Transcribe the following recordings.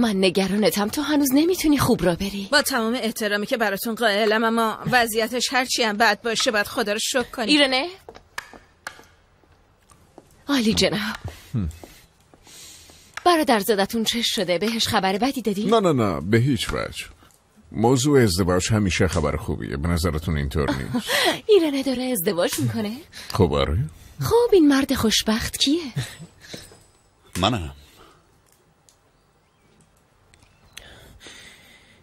من نگرانتم، تو هنوز نمیتونی خوب را بری. با تمام احترامی که براتون قائلم، اما وضعیتش هرچی هم بد باشه باید خدا رو شکر کنی. ایرانه؟ عالی جناب. برادرزادتون چه شده؟ بهش خبر بدی دادی؟ نه به هیچ وجه. موضوع ازدواج همیشه خبر خوبیه. به نظرتون اینطور نیست؟ ایرانه داره ازدواج میکنه؟ خب آره. خب این مرد خوشبخت کیه؟ منم.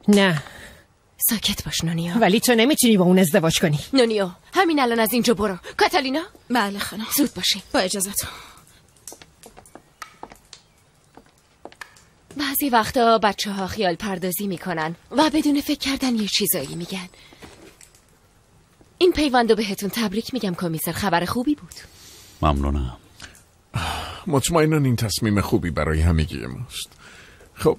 نه ساکت باش نونیو. ولی تو نمیتونی با اون ازدواج کنی. نونیو همین الان از اینجا برو. کاتالینا؟ بله خانم. زود باشین. با اجازهتون. بعضی وقتا بچه‌ها خیال پردازی میکنن و بدون فکر کردن یه چیزایی میگن. این پیوندو بهتون تبریک میگم کمیسر، خبر خوبی بود. ممنونم. مطمئناً این تصمیم خوبی برای همگی ماست. خب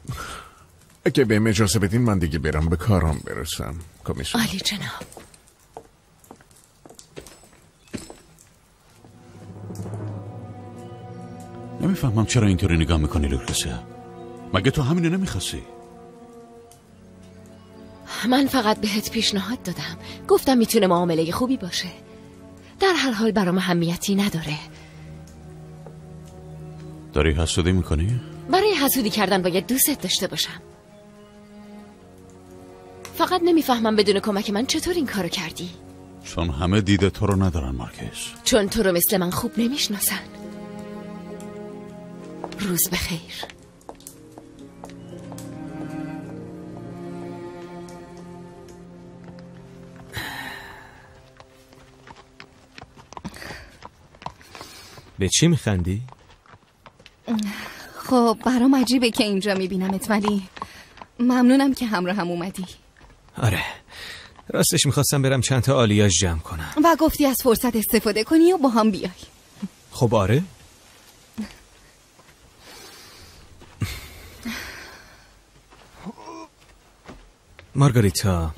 اگه بهم اجازه بدین من دیگه برم به کارم برسم کمیسر. عالی جناب. نمیفهمم چرا اینطوری نگاه میکنی لوکاسه. مگه تو همینو نمیخواستی؟ من فقط بهت پیشنهاد دادم، گفتم میتونه معامله خوبی باشه. در هر حال برام اهمیتی نداره. داری حسودی میکنی؟ برای حسودی کردن باید دوست داشته باشم. فقط نمیفهمم بدون کمک من چطور این کارو کردی. چون همه دیده تو رو ندارن مارکز. چون تو رو مثل من خوب نمیشناسن. روز بخیر. به چی میخندی؟ خب برام عجیبه که اینجا میبینمت، ولی ممنونم که همراه هم اومدی. آره راستش میخواستم برم چند تا آلیاژ جمع کنم و گفتی از فرصت استفاده کنی و با هم بیای. خب آره. مارگاریتا،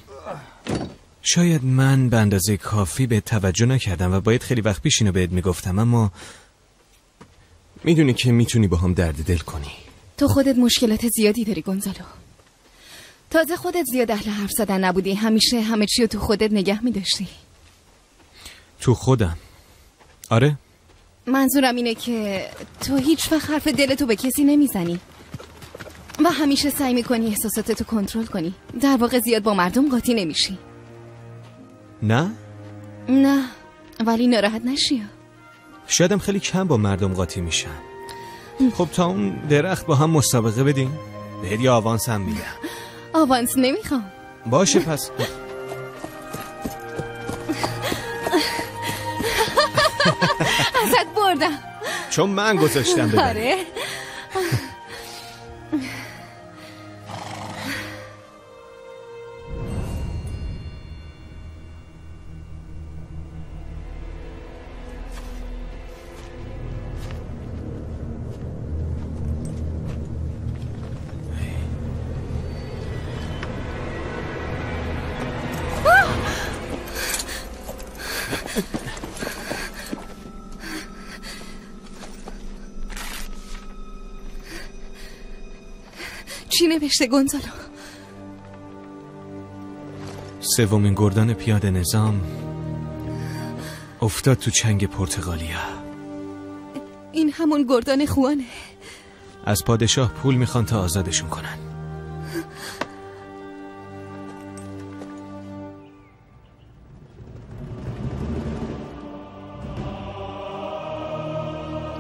شاید من به اندازه کافی به توجه نکردم و باید خیلی وقت پیش اینو بهت میگفتم، اما میدونی که میتونی با هم درد دل کنی. تو خودت مشکلات زیادی داری گونزالو. تازه خودت زیاد اهل حرف زدن نبودی، همیشه همه چی رو تو خودت نگه میداشتی. تو خودم؟ آره. منظورم اینه که تو هیچ وقت حرف دلتو به کسی نمیزنی و همیشه سعی میکنی احساساتتو کنترل کنی. در واقع زیاد با مردم قاطی نمیشی. نه ولی ناراحت نشی. شایدم خیلی کم با مردم قاطی میشن. خب تا اون درخت با هم مسابقه بدیم، بهت یه آوانس هم میدم. آوانس نمیخوام. باشه پس. ازت بردم چون من گذاشتم ببری. آره. چی نوشته گونزالو؟ سومین گردان پیاده نظام افتاد تو چنگ پرتغالیا. این همون گردان خوانه. از پادشاه پول میخوان تا آزادشون کنن.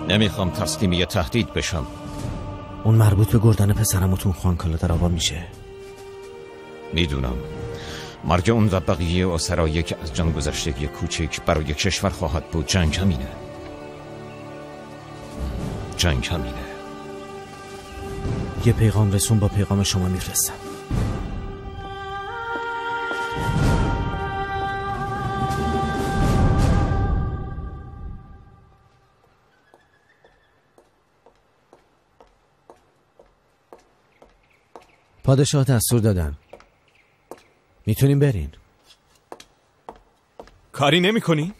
نمیخوام تسلیم یه تهدید بشم. اون مربوط به گردن پسرمتون خوانکالا در آبا میشه. میدونم مرگ اون و بقیه اسرایی که از جان گذشتگی کوچک برای کشور خواهد بود. جنگ همینه. یه پیغام رسون، با پیغام شما میفرستم. پادشاه دستور دادن، میتونیم برین. کاری نمی کنی؟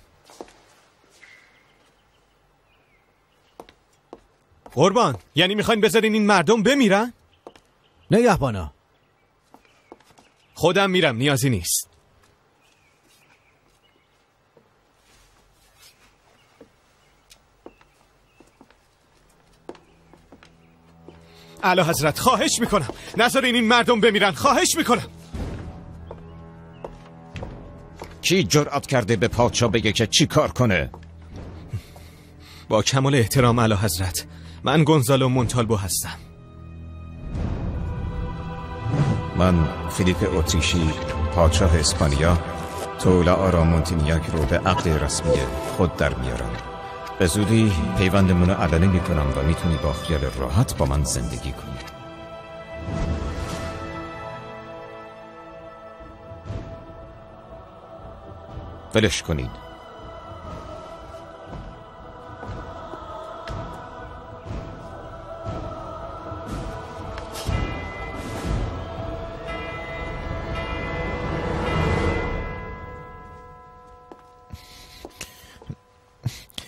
قربان، یعنی میخواین بذارین این مردم بمیرن؟ نگهبانا. خودم میرم، نیازی نیست. اعلی حضرت خواهش میکنم نذارین این مردم بمیرن، خواهش میکنم. کی جرأت کرده به پادشاه بگه که چی کار کنه؟ با کمال احترام اعلی حضرت، من گونزالو مونتالبو هستم. من فیلیپ اتریشی، پادشاه اسپانیا، تولا رامونتینیاک رو به عقد رسمی خود در میارم. به زودی پیوندمون رو علنی میکنم و میتونی با خیال راحت با من زندگی کنی. ولش کنید.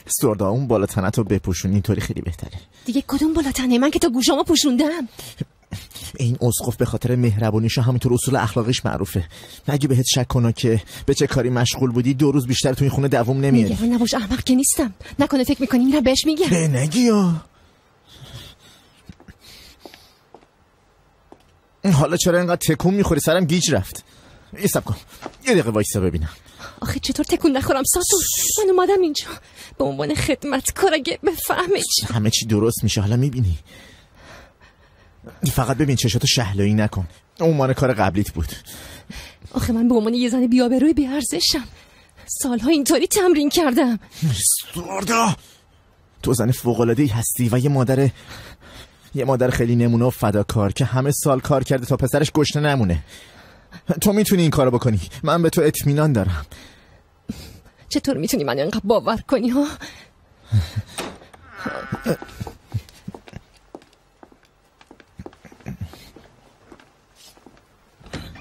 استوردا اون بالا تنت رو بپوشون، اینطوری خیلی بهتره. دیگه کدوم بالا تنه؟ من که تا گوشامو پوشوندم. این اسقف به خاطر مهربونیش همینطور اصول اخلاقیش معروفه. اگه بهت شک کنه که به چه کاری مشغول بودی 2 روز بیشتر تو این خونه دووم نمیاری. نگران نباش، احمق که نیستم. نکنه فکر میکنی میرم بهش میگم. به نگیا. حالا چرا اینقدر تکون میخوری؟ سرم گیج رفت. یه سب کن، یه دقیقه وایسا ببینم. آخه چطور تکون نخورم ساتور؟ من اومدم اینجا به عنوان خدمتکار، اگه بفهمه همه چی درست میشه. حالا میبینی. فقط ببین چشاتو شهلایی نکن. اون مال کار قبلیت بود. آخه من به عنوان یه زن بی‌آبروی بی‌ارزشم. سالها اینطوری تمرین کردم. استوردا، تو زن فوق‌العاده‌ای هستی و یه مادر خیلی نمونه و فداکار که همه سال کار کرده تا پسرش گشنه نمونه. تو میتونی این کارو بکنی. من به تو اطمینان دارم. چطور میتونی من اینقدر باور کنی ها؟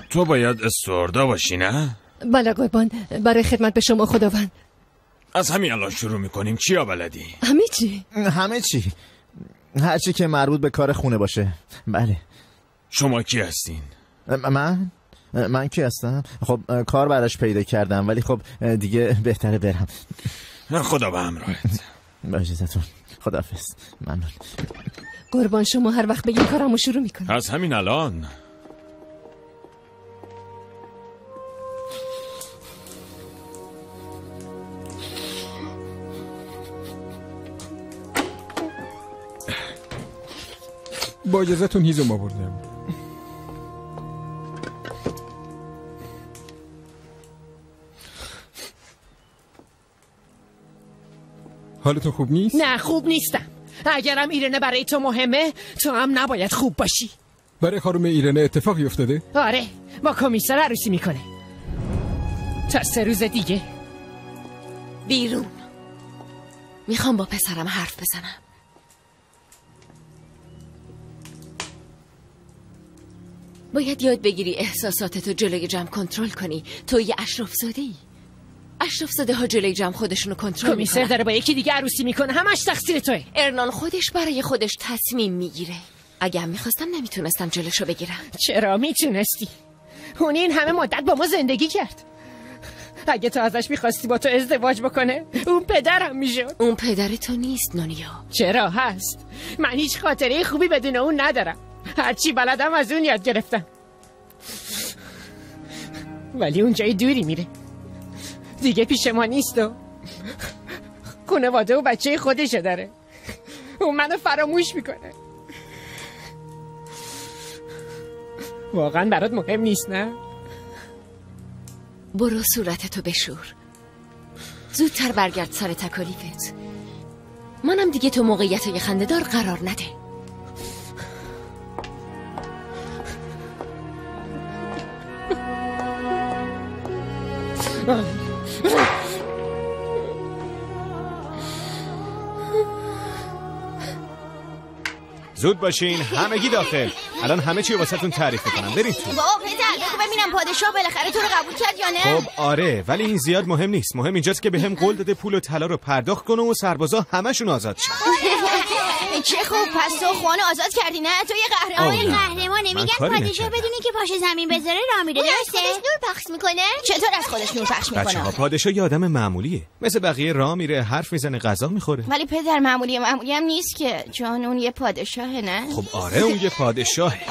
تو باید استوردا باشی نه؟ بله قربان، برای خدمت به شما خداوند. از همین الان شروع میکنیم. چیا بلدی؟ همه چی هرچی که مربوط به کار خونه باشه. بله. شما کی هستین؟ من کی هستم؟ خب کار براش پیدا کردم، ولی خب دیگه بهتره برم. خدا به همراهت. با اجازهتون، خداحافظ. ممنون. قربان شما هر وقت بگین کارمو شروع میکنم. از همین الان. با اجازهتون هیزم آوردم. حالتون خوب نیست؟ نه خوب نیستم. اگرم ایرنه برای تو مهمه، تو هم نباید خوب باشی. برای خانم ایرنه اتفاقی افتاده؟ آره، با کمیسر عروسی میکنه. تا 3 روز دیگه. بیرون. میخوام با پسرم حرف بزنم. باید یاد بگیری احساساتتو جلوی جمع کنترل کنی. تو یه اشرف زاده‌ای. اشرف زاده ها جلوی جمع خودشونو کنترل میکنن. کمیسر داره با یکی دیگه عروسی میکنه، همش تقصیر توئه. ارنان خودش برای خودش تصمیم میگیره. اگه هم میخواستم نمیتونستم جلوشو بگیرم. چرا میتونستی؟ اون این همه مدت با ما زندگی کرد. اگه تو ازش میخواستی با تو ازدواج بکنه، اون پدرم میشد. اون پدر تو نیست نونیا. چرا هست؟ من هیچ خاطره خوبی بدون اون ندارم. هرچی بلدم از اون یاد گرفتم. ولی اون جای دوری میره، دیگه پیش ما نیست و خانواده و بچه خودشو داره. اون منو فراموش میکنه. واقعا برات مهم نیست نه؟ برو صورتتو بشور، زودتر برگرد سر تکالیفت. منم دیگه تو موقعیتای خنده‌دار قرار نده. زود باشین، همگی داخل. الان همه چی واسهتون تعریف میکنم. برید تو. بابا پدر بگو ببینم پادشاه بالاخره تو رو قبول کرد یا نه؟ خب آره، ولی این زیاد مهم نیست. مهم اینجاست که بهم قول داده پول و طلا رو پرداخت کنه و سربازا همشون آزاد شن. چه خوب، پس تو خوانو آزاد کردی نه؟ تو یه قهرمانی. میگن پادشاه بدونی که پاش زمین بذاره راه میره، درسته؟ خودش نور پخش میکنه؟ چطور از خودش نور پخش میکنه؟ بچه‌ها پادشاه یه آدم معمولیه، مثل بقیه راه میره، حرف میزنه، غذا میخوره. ولی پدر معمولی هم نیست که، چون اون یه پادشاهه نه؟ خب آره اون یه پادشاهه.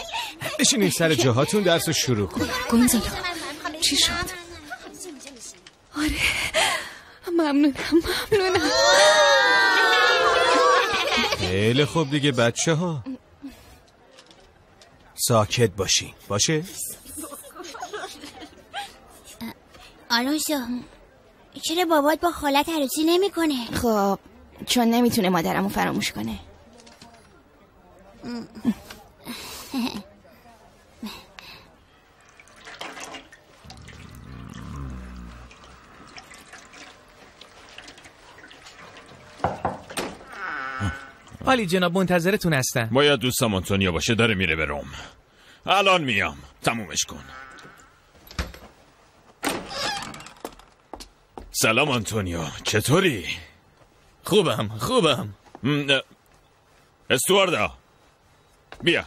بشینید سر جاهاتون درسو شروع کنید. گونزالو چی شد؟ آره ممنونم. خیلی خوب دیگه بچه‌ها، ساکت باشین. باشه؟ آلونسو چرا بابات با خالت عروسی نمی کنه؟ خب چون نمیتونه مادرمو فراموش کنه. عالی جناب، منتظرتون هستن. باید دوستم آنتونیو باشه، داره میره به روم. الان میام، تمومش کن. سلام آنتونیو، چطوری؟ خوبم. استواردا بیا،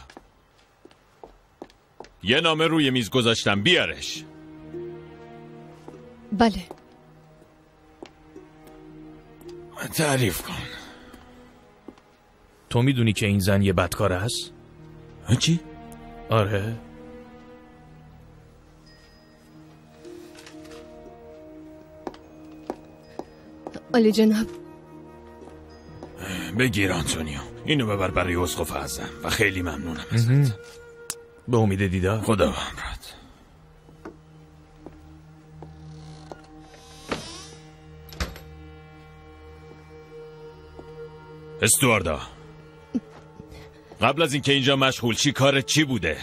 یه نامه روی میز گذاشتم، بیارش. بله. تعریف کن. تو میدونی که این زن یه بدکاره هست؟ چی؟ آره. عالی جناب. بگیر آنتونیو، اینو ببر برای اسقف اعظم و خیلی ممنونم ازت. به امید دیدار. خدا به امرت. استواردا، قبل از اینکه اینجا مشغول چی کارت چی بوده؟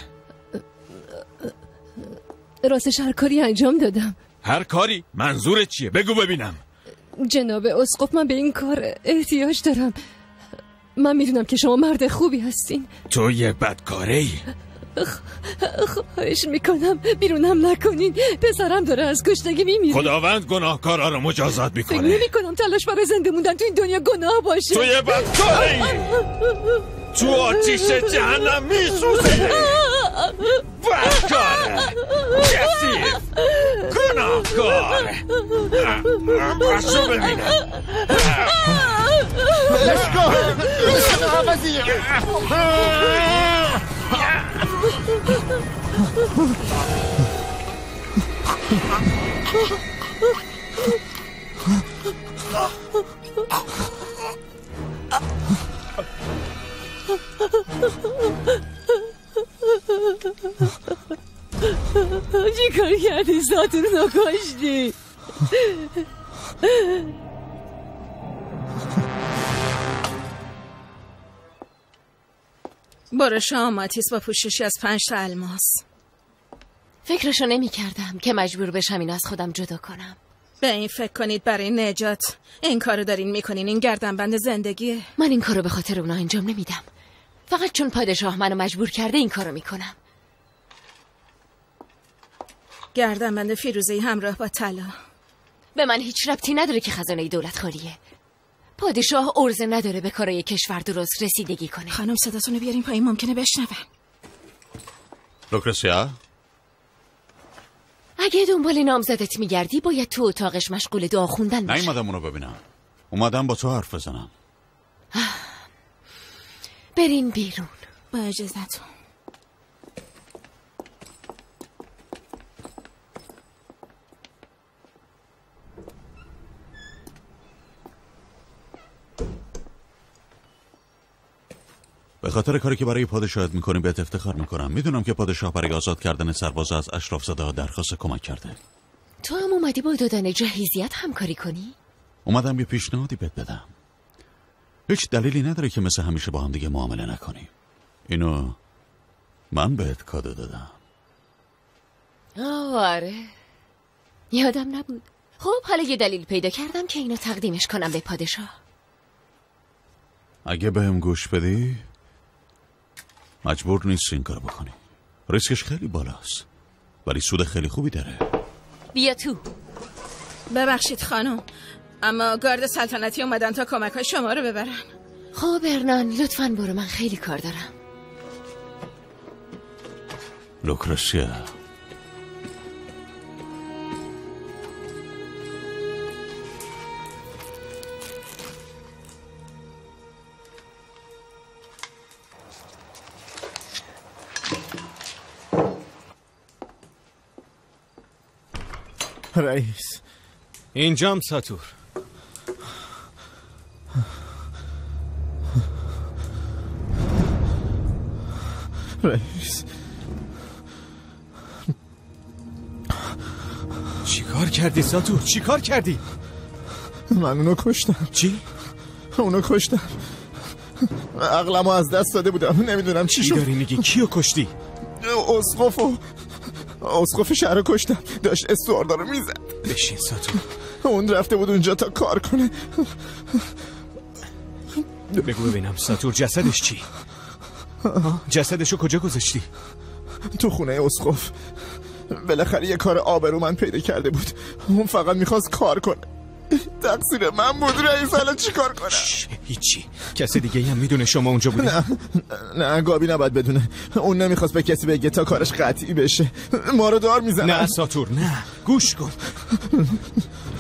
راستش هر کاری انجام دادم. هر کاری؟ منظورت چیه؟ بگو ببینم. جناب اسقف، من به این کار احتیاج دارم. من میدونم که شما مرد خوبی هستین. تو یه بدکاره ای. خواهش میکنم بیرونم نکنین، پسرم داره از گشنگی میمیره. خداوند گناهکارا رو مجازات میکنه. فکر نمیکنم تلاش برای زنده موندن تو این دنیا گناه باشه. تو یه بدکاره ای. تو آتیش جهنم میسوزه. بدکاره، کثیف، گناهکار. باشو ببینم. لشکو عوضی. چی کار کردی؟ ساتون رو کشتی. برو شاماتیس با پوششی از 5 تا الماس. فکرشو نمی کردم که مجبور بشم اینو از خودم جدا کنم. به این فکر کنید برای نجات این کارو دارین میکنین. این گردنبند زندگیه. من این کارو به خاطر اونا انجام نمیدم، فقط چون پادشاه منو مجبور کرده این کارو میکنم. گردنبند فیروزه‌ای همراه با طلا. به من هیچ ربطی نداره که خزانه دولت خالیه. پادشاه عرضه نداره به کارای کشور درست رسیدگی کنه. خانم صداتونو بیارین پایین، ممکنه بشنون. لوکرسیا، اگه دنبال نامزدت میگردی باید تو اتاقش مشغول دعا خوندن باشی. نیومدم اونو ببینم، اومدم با تو حرف بزنم. برین بیرون. با اجازهتون. به خاطر کاری که برای پادشاهت میکنی بهت افتخار میکنم. میدونم که پادشاه برای آزاد کردن سرباز از اشرافزاده‌ها درخواست کمک کرده. تو هم اومدی با دادن جهیزیت همکاری کنی؟ اومدم یه پیشنهادی بهت بدم. هیچ دلیلی نداره که مثل همیشه با هم دیگه معامله نکنیم. اینو من بهت کادو دادم. آره، یادم نبود. خب حالا یه دلیل پیدا کردم که اینو تقدیمش کنم به پادشاه. اگه بهم گوش بدی مجبور نیست این کار بکنی. ریسکش خیلی بالاست ولی سود خیلی خوبی داره. بیا تو. ببخشید خانم، اما گارد سلطنتی اومدن تا کمک های شما رو ببرن. خب برنان لطفاً برو، من خیلی کار دارم. لوکراسیا، رئیس اینجام ساتور. رئیس چی کار کردی ساتور؟ چی کار کردی؟ من اونو کشتم. چی؟ اونو کشتم. عقلمو از دست داده بودم، نمیدونم چی شد. داری میگی کیو کشتی؟ اسقف شهر رو کشتم، داشت استواردا رو میزد. بشین ساتور. اون رفته بود اونجا تا کار کنه. بگو ببینم ساتور، جسدش چی؟ جسدشو کجا گذاشتی؟ تو خونه اسقف. بالاخره یه کار آبرومند پیدا کرده بود، اون فقط میخواست کار کنه. تقصیر من بود رئیس، الان چی کار کنم؟ هیچی. کسی دیگه هم میدونه شما اونجا بودی؟ نه گابی نباید بدونه. اون نمیخواست به کسی بگه تا کارش قطعی بشه. ما رو دار میزنه. نه ساتور نه، گوش کن.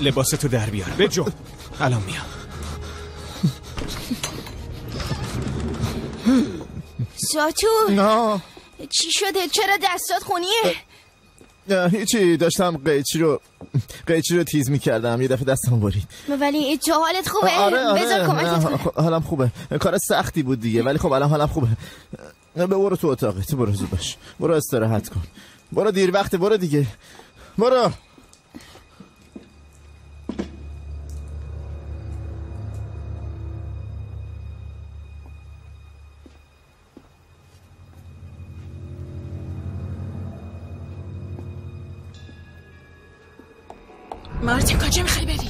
لباستو در بیار، بجو. الان میام. ساتور نه چی شده؟ چرا دستات خونیه؟ هیچی، داشتم قیچی رو تیز میکردم، یه دفعه دستم برید. ولی تو حالت خوبه؟ آره بذار کمکت کنم. حالم خوبه. کار سختی بود دیگه، ولی خب الان حالم خوبه. برو تو اتاقت، برو زود باش، برو استراحت کن، برو دیر وقته، برو دیگه، برو. مارتین کجا میخوای بری؟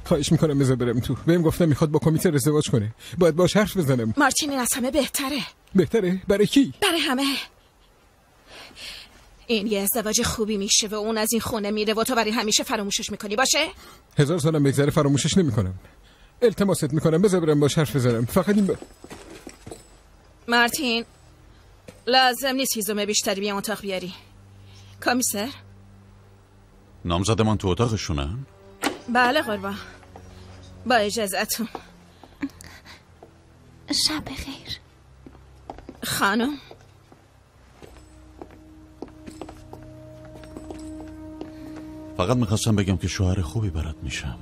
خواهش میکنم بذار برم تو. بهم گفتم میخواد با کمیسر ازدواج کنه، باید باش حرف بزنم. مارتین این از همه بهتره. بهتره؟ برای کی؟ برای همه. این یه ازدواج خوبی میشه و اون از این خونه میره و تو برای همیشه فراموشش میکنی، باشه؟ 1000 سالم بگذره فراموشش نمیکنم. التماست میکنم بذار برم باش حرف بزنم. فقط این مارتین لازم نیست هیزم بیشتری بیا اتاق بیاری. کمیسر؟ نامزد من تو اتاقشونن؟ بله قربان، با اجازتون. شب بخیر خانم. فقط میخواستم بگم که شوهر خوبی برات میشم.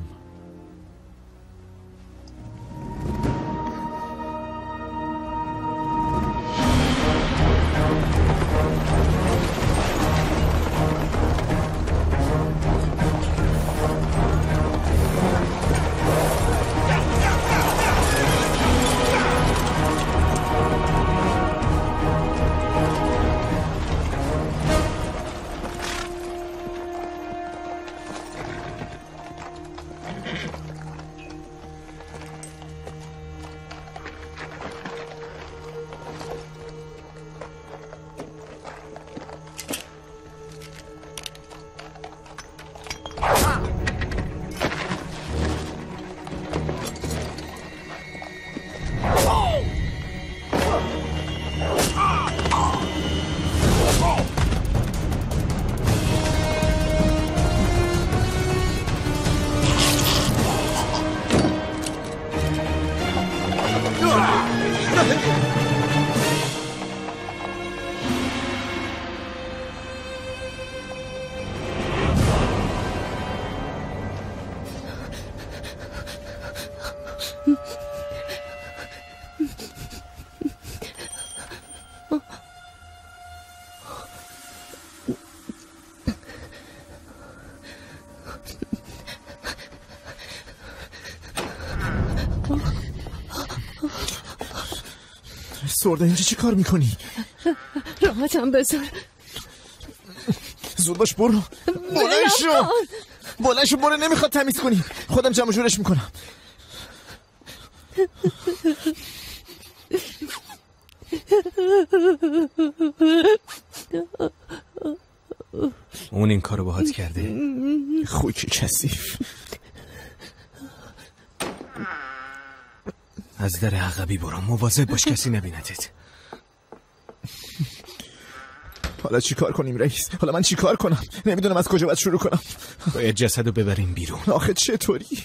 سرده اینجا چی کار میکنی؟ راحتم بذار. زود باش برو. بلند شو برو. نمیخواد تمیز کنی، خودم جمع جورش میکنم. اون این کارو باهات کرده؟ خوکی کثیف. از از در عقبی برو، مواظب باش کسی نبیندت. حالا چی کار کنیم رئیس؟ حالا من چی کار کنم؟ نمیدونم از کجا باید شروع کنم. باید جسدو ببریم بیرون. آخه چطوری؟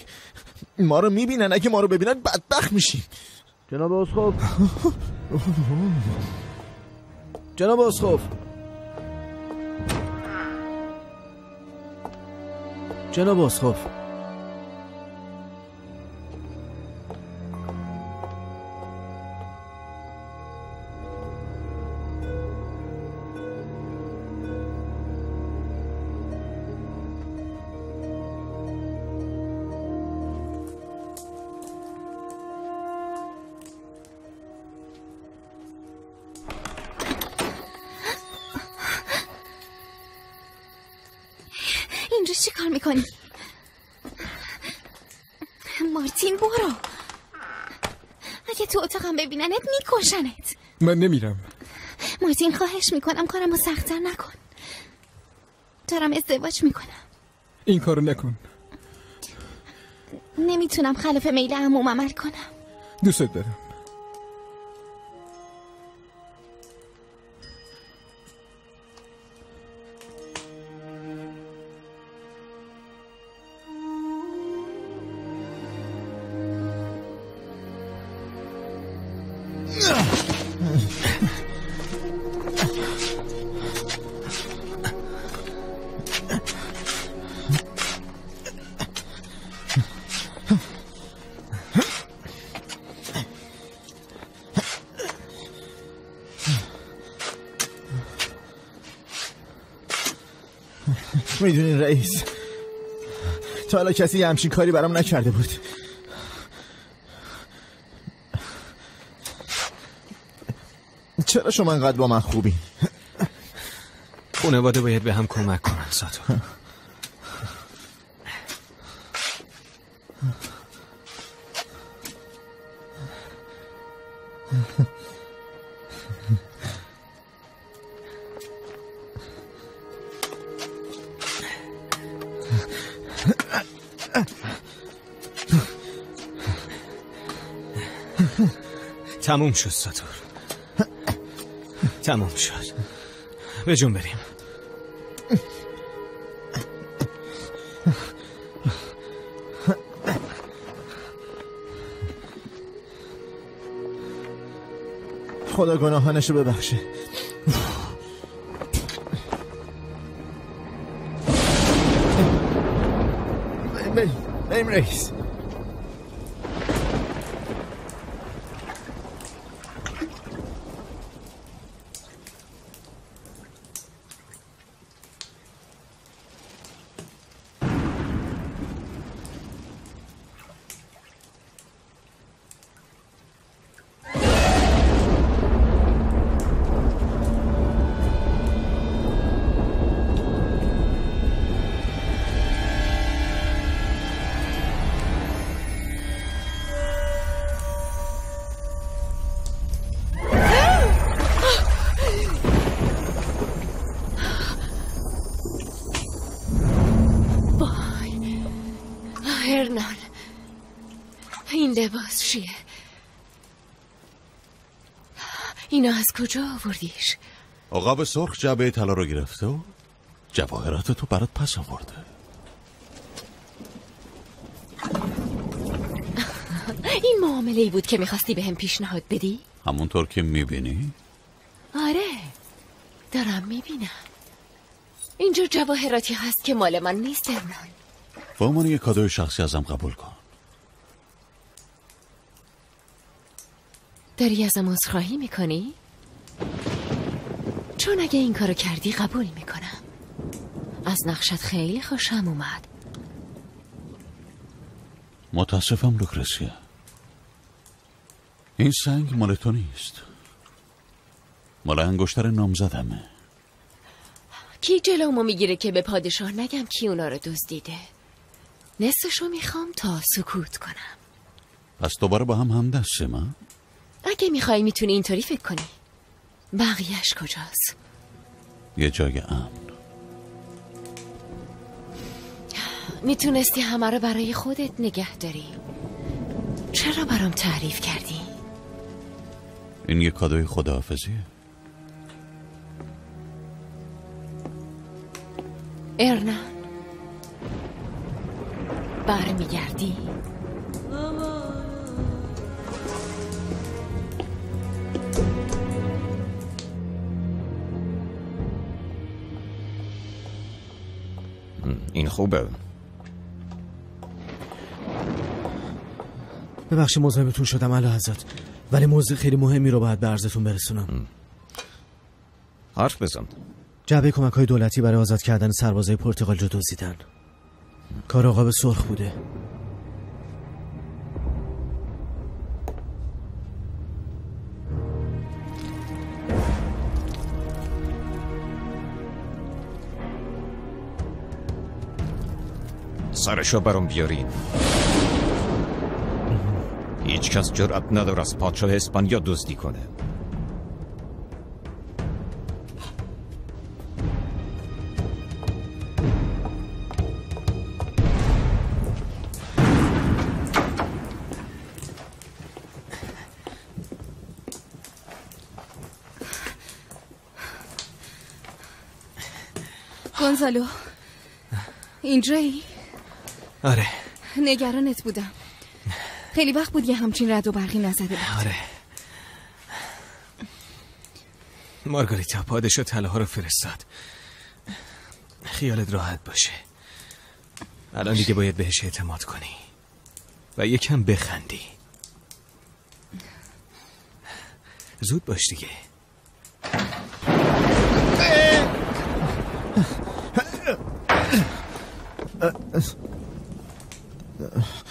ما رو میبینن، اگه ما رو ببینن بدبخت میشیم. جناب اسقف جناب اسقف جناب اسقف اینجا چی کار میکنی؟ مارتین برو، اگه تو اتاقم ببیننت میکشنت. من نمیرم. مارتین خواهش میکنم کارمو سخت‌تر نکن، دارم ازدواج میکنم. این کارو نکن. نمیتونم خلاف میل عموم عمل کنم. دوست دارم. میدونین رئیس، تا حالا کسی همچین کاری برام نکرده بود. چرا شما انقدر با من خوبی؟ خانواده باید به هم کمک کنن ساتور. تموم شد ساتور، تموم شد. به جون بریم. خدا گناهانشو ببخشه. بریم رئیس. این لباس چیه؟ اینا از کجا آوردیش؟ عقاب سرخ جعبه طلا رو گرفته و جواهرات تو برات پس آورده. این معامله‌ای بود که میخواستی بهم پیشنهاد بدی؟ همونطور که میبینی؟ آره، دارم میبینم. اینجا جواهراتی هست که مال من نیست ارنان. با عنوان یک کادوی شخصی ازم قبول کن. داری ازم عذرخواهی میکنی؟ چون اگه این کارو کردی قبول میکنم. از نقشت خیلی خوشم اومد. متاسفم لوکرسیا، این سنگ مال تو نیست، مال انگشتر نامزدمه. کی جلومو میگیره که به پادشاه نگم کی اونا رو دزدیده؟ نصفشو میخوام تا سکوت کنم. پس دوباره با هم همدستیم من؟ اگه میخوای میتونی اینطوری فکر کنی. بقیهش کجاست؟ یه جای امن. میتونستی همه رو برای خودت نگه داری. چرا برام تعریف کردی؟ این یه کادوی خداحافظیه. ارنان برمیگردی؟ این خوبه. ببخشید مزاحمتون شدم اعلیحضرت، ولی موضوع خیلی مهمی رو باید به عرضتون برسونم. حرف بزن. جعبه کمک‌های دولتی برای آزاد کردن سربازای پرتغال رو دزدیدن. کار عقاب سرخ بوده. سرشو برام بیارین. هیچ کس جرأت نداره از پادشاه اسپانیا دزدی کنه. گونزالو اینجایی؟ آره نگرانت بودم. خیلی وقت بود یه همچین رد و برقی نزده بود. آره مارگاریتا پادشاه طلاها رو فرستاد. خیالت راحت باشه. الان دیگه باید بهش اعتماد کنی و یکم بخندی. زود باش دیگه.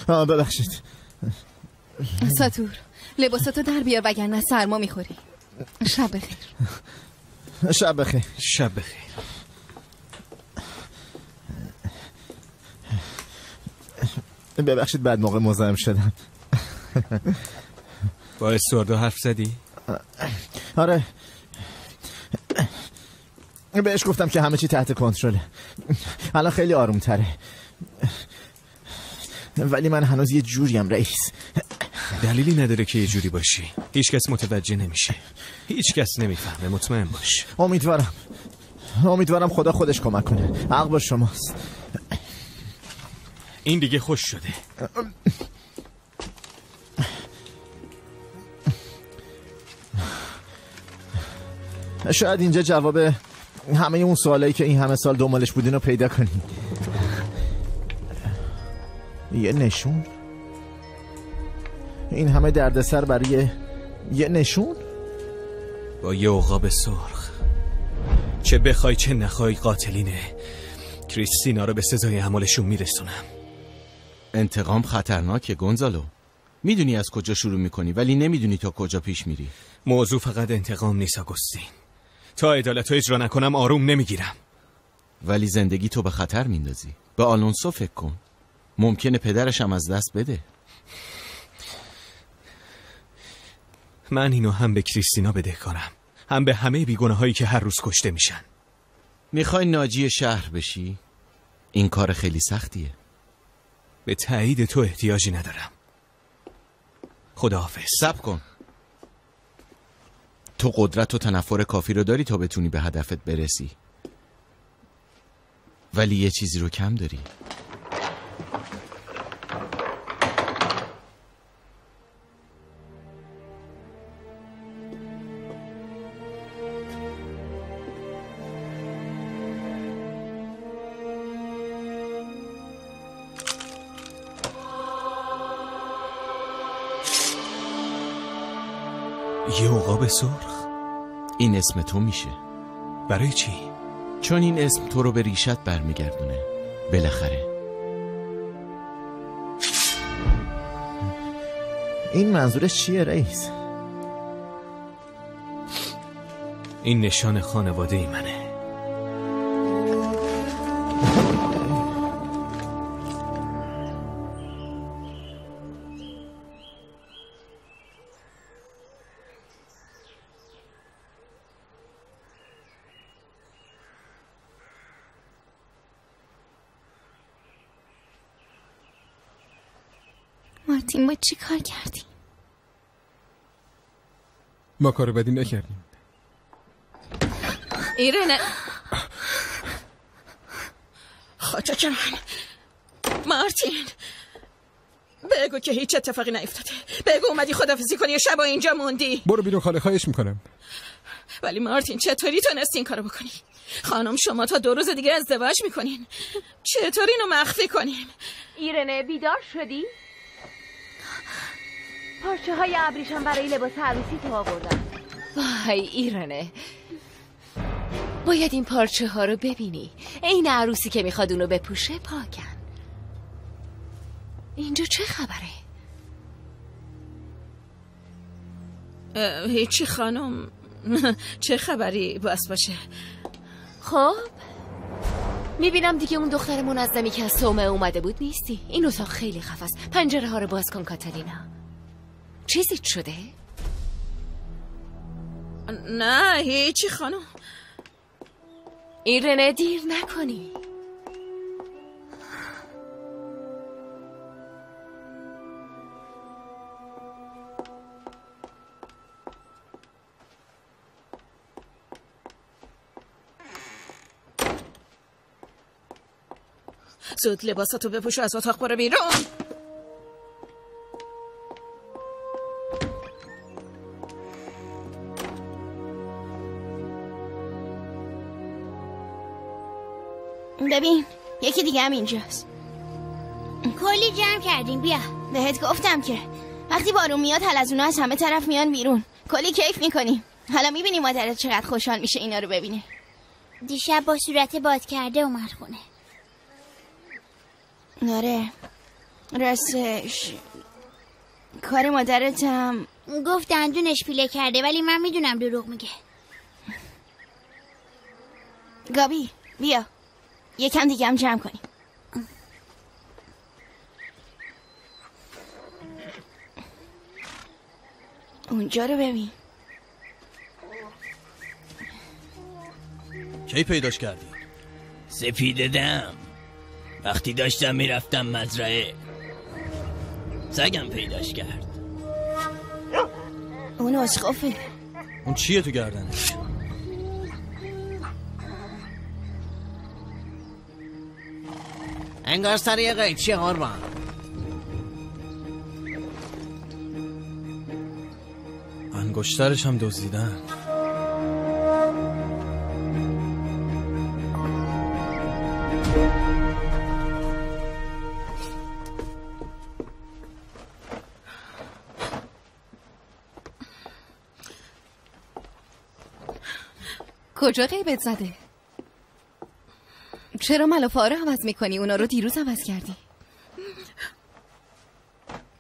ببخشید. ساتور لباساتو در بیار وگرنه سرما میخوری. شب بخیر. شب بخیر. شب بخیر. ببخشید بعد موقع مزاحم شدم. با استواردا حرف زدی؟ آره بهش گفتم که همه چی تحت کنترله. الان خیلی آروم تره، ولی من هنوز یه جوریم رئیس. دلیلی نداره که یه جوری باشی. هیچ کس متوجه نمیشه، هیچ کس نمیفهمه. مطمئن باش. امیدوارم خدا خودش کمک کنه. حق با شماست. این دیگه خوش شده. شاید اینجا جواب همه اون سوالایی که این همه سال دنبالش بودین رو پیدا کنی. یه نشون؟ این همه دردسر برای یه نشون؟ با یه عقاب سرخ، چه بخوای چه نخوای قاتلینه. کریستینا رو به سزای اعمالشون میرسونم. انتقام خطرناکه گونزالو. میدونی از کجا شروع میکنی ولی نمیدونی تا کجا پیش میری. موضوع فقط انتقام نیست آگوستین. تا عدالتو اجرا نکنم آروم نمیگیرم. ولی زندگی تو به خطر میندازی. به آلونسو فکر کن. ممکنه پدرش هم از دست بده. من اینو هم به کریستینا بدهکارم، هم به همه بیگناه هایی که هر روز کشته میشن. میخوای ناجی شهر بشی؟ این کار خیلی سختیه. به تایید تو احتیاجی ندارم. خداحافظ. صبر کن. تو قدرت و تنفر کافی رو داری تا بتونی به هدفت برسی، ولی یه چیزی رو کم داری. یه عقاب سرخ؟ این اسم تو میشه. برای چی؟ چون این اسم تو رو به ریشت برمیگردونه بالاخره. این منظورش چیه رئیس؟ این نشان خانواده ای منه. مارتین ما چی کار کردیم؟ ما کار بدی نکردیم. ایرنه خاچک من. مارتین بگو که هیچ اتفاقی نیفتاده. بگو اومدی خدافزی کنی و شبا اینجا موندی. برو بیرون خاله، خواهش میکنم. ولی مارتین چطوری تونستی این کارو بکنی؟ خانم شما تا 2 روز دیگه ازدواج میکنین. چطور اینو مخفی کنین؟ ایرنه بیدار شدی؟ پارچه های ابریشم برای لباس عروسی تو آوردم. وای ایرنه، باید این پارچه ها رو ببینی. این عروسی که میخواد اونو بپوشه پاکن. اینجا چه خبره؟ هیچی خانم. چه خبری باس باشه؟ خب میبینم دیگه اون دختر منظمی که از صومعه اومده بود نیستی. این اتاق خیلی خفه است. پنجره ها رو باز کن کاتالینا. چیزی شده؟ نه هیچی خانم. ایرنه دیر نکنی. زود لباساتو بپوش و از اتاق برو بیرون. ببین یکی دیگه هم اینجاست. کلی جمع کردیم. بیا بهت گفتم که وقتی بارون میاد حلزونا از همه طرف میان بیرون. کلی کیف میکنیم. حالا میبینی مادرت چقدر خوشحال میشه اینا رو ببینه. دیشب با صورت باد کرده اومد خونه. آره راستش کار مادرتم گفت دندونش پیله کرده، ولی من میدونم دروغ میگه. گابی بیا یکم دیگه هم جمع کنیم. اونجا رو ببین. کی پیداش کردی؟ سپیده دم. وقتی داشتم میرفتم مزرعه سگم پیداش کرد. اون اسقفه. اون چیه تو گردنش؟ انگار سر یه قیچیه قربان. انگشترش هم دزدیدن. کجا غیبت زده؟ چرا ملافه رو عوض میکنی؟ اونا رو دیروز عوض کردی.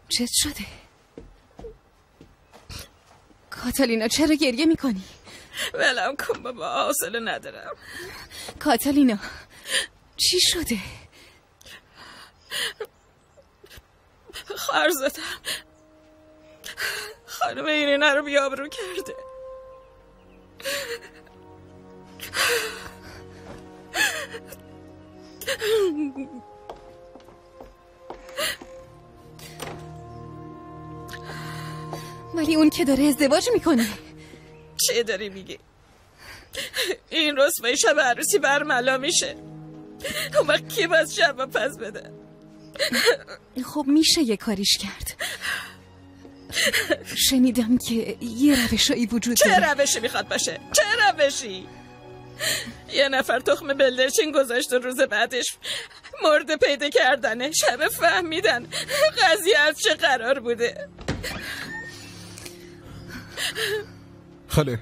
چه شده؟ کاتالینا چرا گریه میکنی؟ ولم کن بابا، حوصله ندارم. کاتالینا چی شده؟ خواهر زدم خانم ایرنا رو بیابرو کرده. ولی اون که داره ازدواج میکنه. چه داری میگی؟ این رسوایی شب عروسی برملا میشه. اون وقت کی باز شب پس بده؟ خب میشه یه کاریش کرد. شنیدم که یه روشایی وجود داره. چه روشی میخواد باشه؟ چه روشی؟ یه نفر تخم بلدرچین گذاشت و روز بعدش مرده پیدا کردنه. شب فهمیدن قضیه از چه قرار بوده. خاله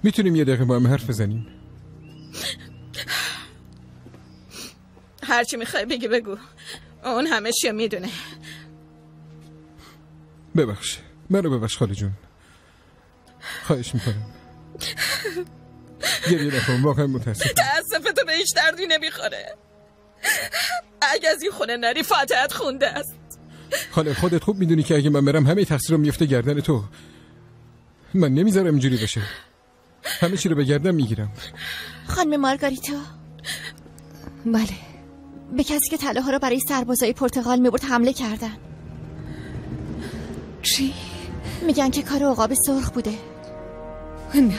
میتونیم یه دقیقه با هم حرف بزنیم؟ هرچی میخوای بگی بگو. اون همه چی میدونه. ببخش منو ببخش خاله جون، خواهش میکنم. یه دفعه واقعا متاسفم. تأسفتو به هیچ دردی نمیخوره. اگه از این خونه نری فاتحت خونده است. خاله خودت خوب میدونی که اگه من برم همه تقصیرم میفته گردن تو. من نمیذارم اینجوری بشه. همه چی رو به گردن میگیرم. خانم مارگاریتا. بله، به کسی که طلاها رو برای سربازای پرتغال میبرد حمله کردن. چی؟ میگن که کار عقاب سرخ بوده. نه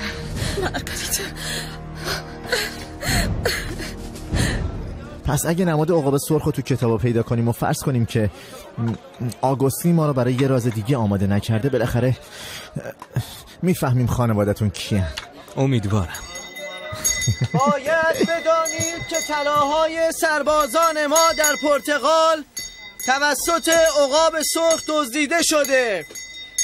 مارگاریتا. پس اگه نماد عقاب سرخ رو تو کتابا پیدا کنیم و فرض کنیم که آگوستین ما رو برای یه راز دیگه آماده نکرده، بالاخره میفهمیم خانوادتون کیه. امیدوارم. باید بدانید که طلاهای سربازان ما در پرتغال توسط عقاب سرخ دزدیده شده.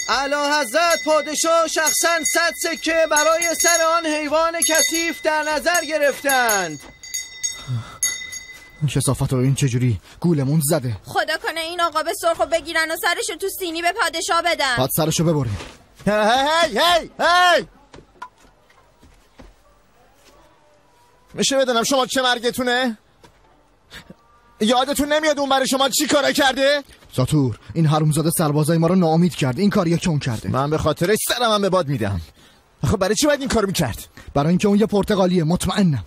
اعلیحضرت پادشاه شخصا 100 سکه برای سر آن حیوان کثیف در نظر گرفتند. کثافت رو این چجوری گولمون زده؟ خدا کنه این عقاب سرخ رو بگیرن و سرشو تو سینی به پادشاه بدن. پاد سرشو ببریم. هی میشه بدونم شما چه مرگتونه؟ یادتون نمیاد اون برای شما چی کارا کرده؟ ساتور، این حرومزاده سربازای ما رو ناامید کرد. این کاریه که اون کرده. من به خاطرش سرم به باد میدم. آخه برای چی باید این کارو میکرد؟ برای اینکه اون یه پرتغالیه، مطمئنم.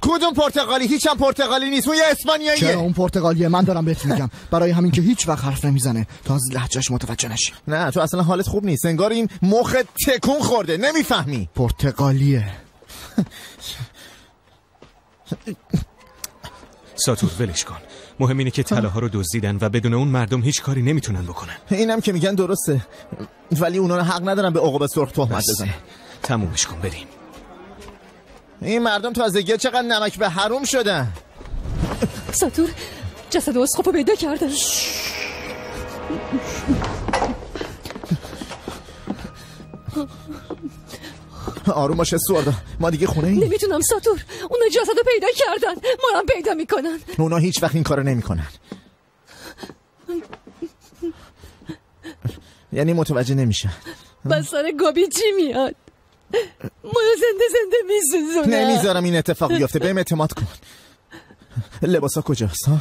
کدوم پرتغالی؟ هیچ هم پرتغالی نیست، اون یه اسپانیاییه. چرا اون پرتغالیه؟ من دارم بهت میگم. برای همین که هیچ وقت حرف نمیزنه تا از لهجهش متوجه نشی. نه تو اصلا حالت خوب نیست، انگار این مخ تکون خورده، نمیفهمی. پرتغالیه. ساتور ولش کن. مهم اینه که طلاها رو دزدیدن و بدون اون مردم هیچ کاری نمیتونن بکنن. اینم که میگن درسته، ولی اونا حق ندارن به عقاب سرخ تهمت بزنن. تمومش کن بریم. این مردم تازگی چقدر نمک به حروم شدن. ساتور، جسد اسقفو پیدا کردن. آروم باش سواردا، ما دیگه خونه ایم. نمیتونم ساتور، اونا جسدو پیدا کردن، ما هم پیدا میکنن. اونا هیچ وقت این کارو نمیکنن. یعنی متوجه نمیشن. بس سر گابی چی میاد؟ ما زنده میسوزونن. نمیذارم این اتفاق بیفته، بهم اعتماد کن. لباسا کجاست ها؟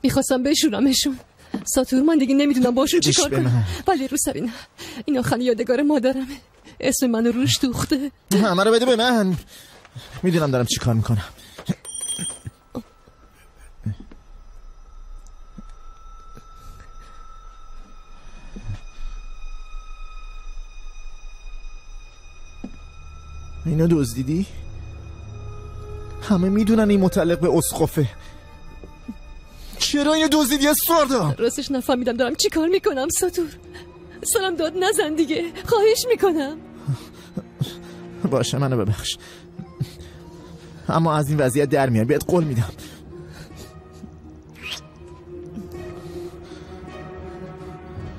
میخواستم بشورمشون. ساتور، من دیگه نمیدونم باشون چی کار کنم. ولی رو سر این آخرین یادگار مادرمه. اسم منو روش دوخته. همه رو بده به من. میدونم دارم چی کار میکنم. اینو دزدیدی؟ همه میدونن این متعلق به اسقفه. چرا اینو دزدیدی اسواردا؟ راستش نفهمیدم دارم چی کار میکنم ساتور. سرم داد نزن دیگه، خواهش میکنم. باشه منو ببخش، اما از این وضعیت در میام، بهت قول میدم.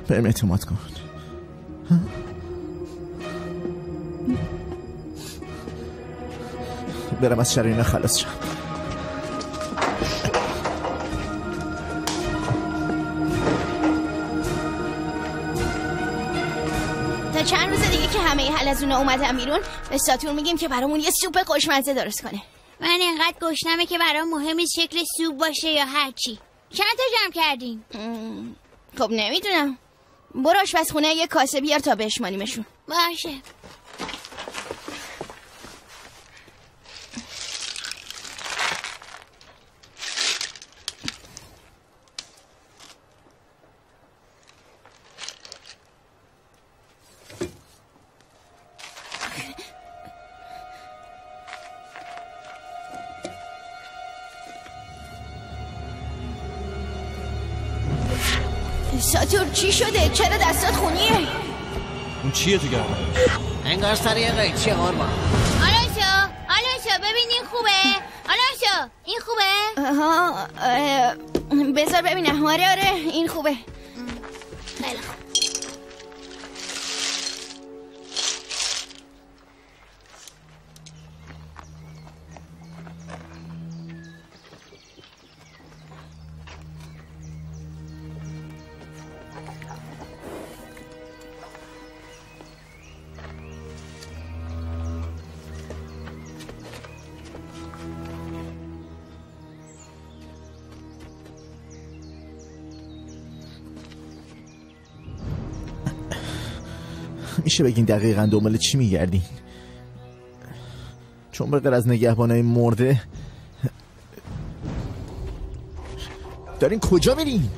بهم اعتماد کن. برم از شر اینا خلاص شم. تا چند روز دیگه که همه حلزونا اومدن بیرون، به ساتور میگیم که برامون یه سوپ خوشمزه درست کنه. من اینقدر گشنمه که برام مهم نیست شکل سوپ باشه یا هر چی. چند تا جمع کردین؟ خب نمیدونم. برو آشپزخونه یه کاسه بیار تا بشمانیمشون. باشه. ساتور چی شده؟ چرا دستات خونیه؟ اون چیه تو گردنش؟ انگار سر یه قیچیه قربان. آلونسو ببین این خوبه؟ آلونسو این خوبه؟ بذار ببینم. آره این خوبه. خیلی خوب. میشه بگین دقیقاً دنبال چی میگردین؟ چون به غیر از نگهبانای مرده دارین کجا میرین؟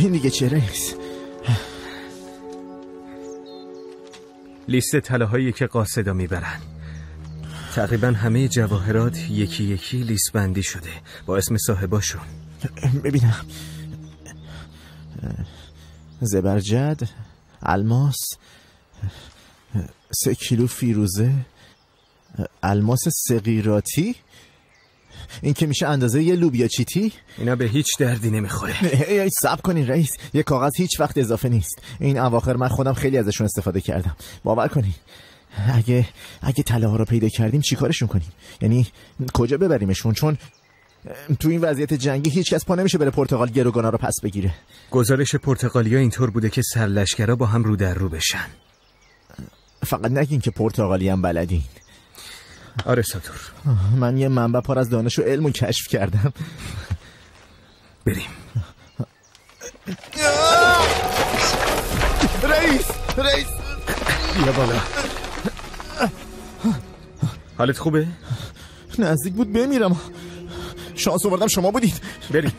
این دیگه چه رئیس؟ لیست طلاهایی که قاصدا میبرن. تقریبا همه جواهرات یکی یکی لیست بندی شده با اسم صاحباشون. ببینم. زبرجد، الماس، 3 کیلو فیروزه، الماس صغیراتی، این که میشه اندازه یه لوبیا چیتی. اینا به هیچ دردی نمیخوره. صبر کنین رئیس، یه کاغذ هیچ وقت اضافه نیست. این اواخر من خودم خیلی ازشون استفاده کردم. باور کنین اگه طلاها رو پیدا کردیم چی کارشون کنیم؟ یعنی کجا ببریمشون؟ چون تو این وضعیت جنگی هیچ کس پا نمیشه بره پرتغال گروگانا رو پس بگیره. گزارش پرتغالیا اینطور بوده که سرلشکرها با هم رو در رو بشن. فقط نگین که پرتغالی هم بلدین. آره ساتور، من یه منبع پر از دانش و علم رو کشف کردم. بریم. رئیس بیا بالا. حالت خوبه؟ نزدیک بود بمیرم. شانس آوردم شما بودید. بریم.